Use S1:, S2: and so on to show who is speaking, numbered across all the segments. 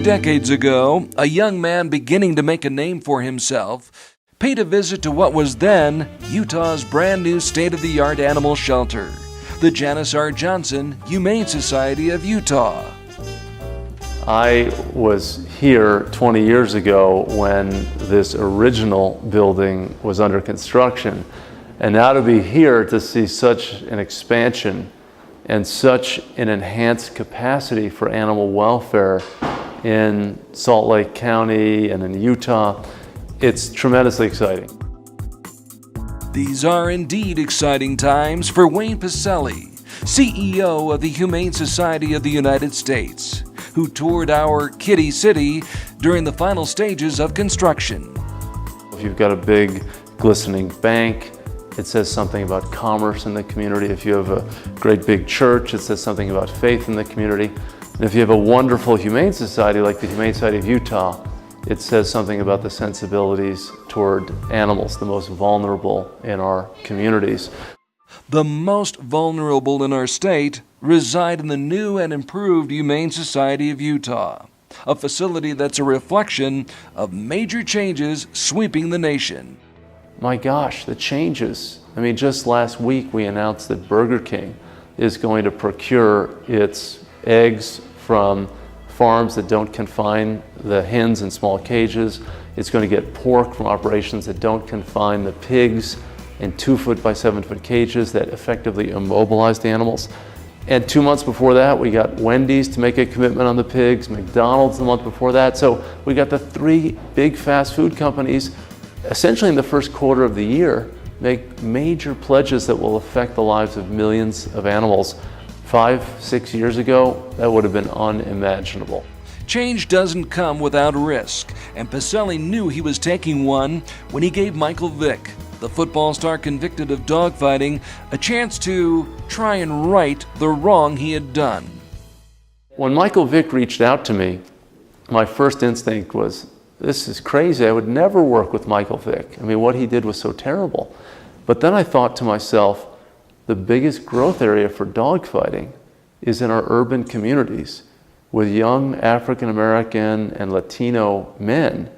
S1: decades ago, a young man beginning to make a name for himself paid a visit to what was then Utah's brand new state-of-the-art animal shelter, the Janice R. Johnson Humane Society of Utah.
S2: I was here 20 years ago when this original building was under construction, and now to be here to see such an expansion and such an enhanced capacity for animal welfare in Salt Lake County and in Utah, it's tremendously exciting.
S1: These are indeed exciting times for Wayne Pacelle, CEO of the Humane Society of the United States, who toured our Kitty City during the final stages of construction.
S2: If you've got a big glistening bank, it says something about commerce in the community. If you have a great big church, it says something about faith in the community. And if you have a wonderful humane society like the Humane Society of Utah, it says something about the sensibilities toward animals, the most vulnerable in our communities.
S1: The most vulnerable in our state reside in the new and improved Humane Society of Utah, a facility that's a reflection of major changes sweeping the nation.
S2: My gosh, the changes. I mean, just last week we announced that Burger King is going to procure its eggs from farms that don't confine the hens in small cages. It's going to get pork from operations that don't confine the pigs in 2-foot by 7-foot cages that effectively immobilize the animals. And 2 months before that, we got Wendy's to make a commitment on the pigs, McDonald's the month before that. So we got the 3 big fast food companies essentially in the first quarter of the year make major pledges that will affect the lives of millions of animals. 5-6 years ago, that would have been unimaginable.
S1: Change doesn't come without risk, and Pacelle knew he was taking one when he gave Michael Vick, the football star convicted of dogfighting, a chance to try and right the wrong he had done.
S2: When Michael Vick reached out to me, my first instinct was, this is crazy. I would never work with Michael Vick. I mean, what he did was so terrible. But then I thought to myself, the biggest growth area for dogfighting is in our urban communities with young African American and Latino men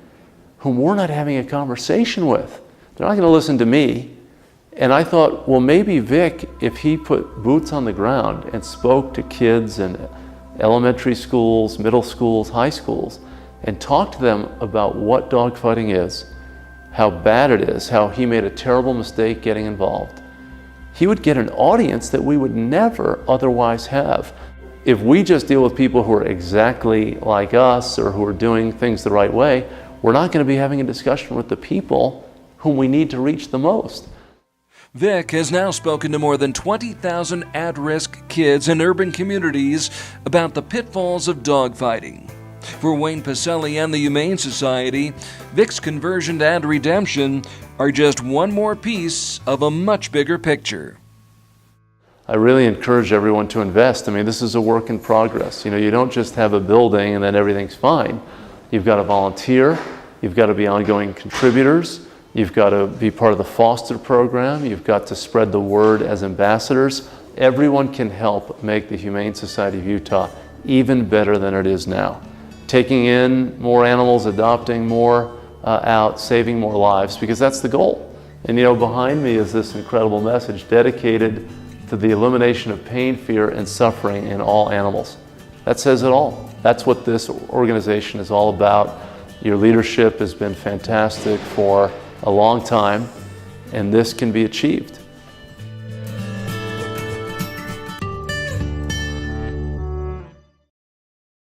S2: whom we're not having a conversation with. They're not going to listen to me. And I thought, well, maybe Vic, if he put boots on the ground and spoke to kids in elementary schools, middle schools, high schools, and talk to them about what dogfighting is, how bad it is, how he made a terrible mistake getting involved, he would get an audience that we would never otherwise have. If we just deal with people who are exactly like us or who are doing things the right way, we're not going to be having a discussion with the people whom we need to reach the most.
S1: Vick has now spoken to more than 20,000 at-risk kids in urban communities about the pitfalls of dogfighting. For Wayne Pacelle and the Humane Society, Vick's conversion and redemption are just one more piece of a much bigger picture.
S2: I really encourage everyone to invest. I mean, this is a work in progress. You know, you don't just have a building and then everything's fine. You've got to volunteer, you've got to be ongoing contributors, you've got to be part of the foster program, you've got to spread the word as ambassadors. Everyone can help make the Humane Society of Utah even better than it is now. Taking in more animals, adopting more out, saving more lives, because that's the goal. And you know, behind me is this incredible message dedicated to the elimination of pain, fear, and suffering in all animals. That says it all. That's what this organization is all about. Your leadership has been fantastic for a long time, and this can be achieved.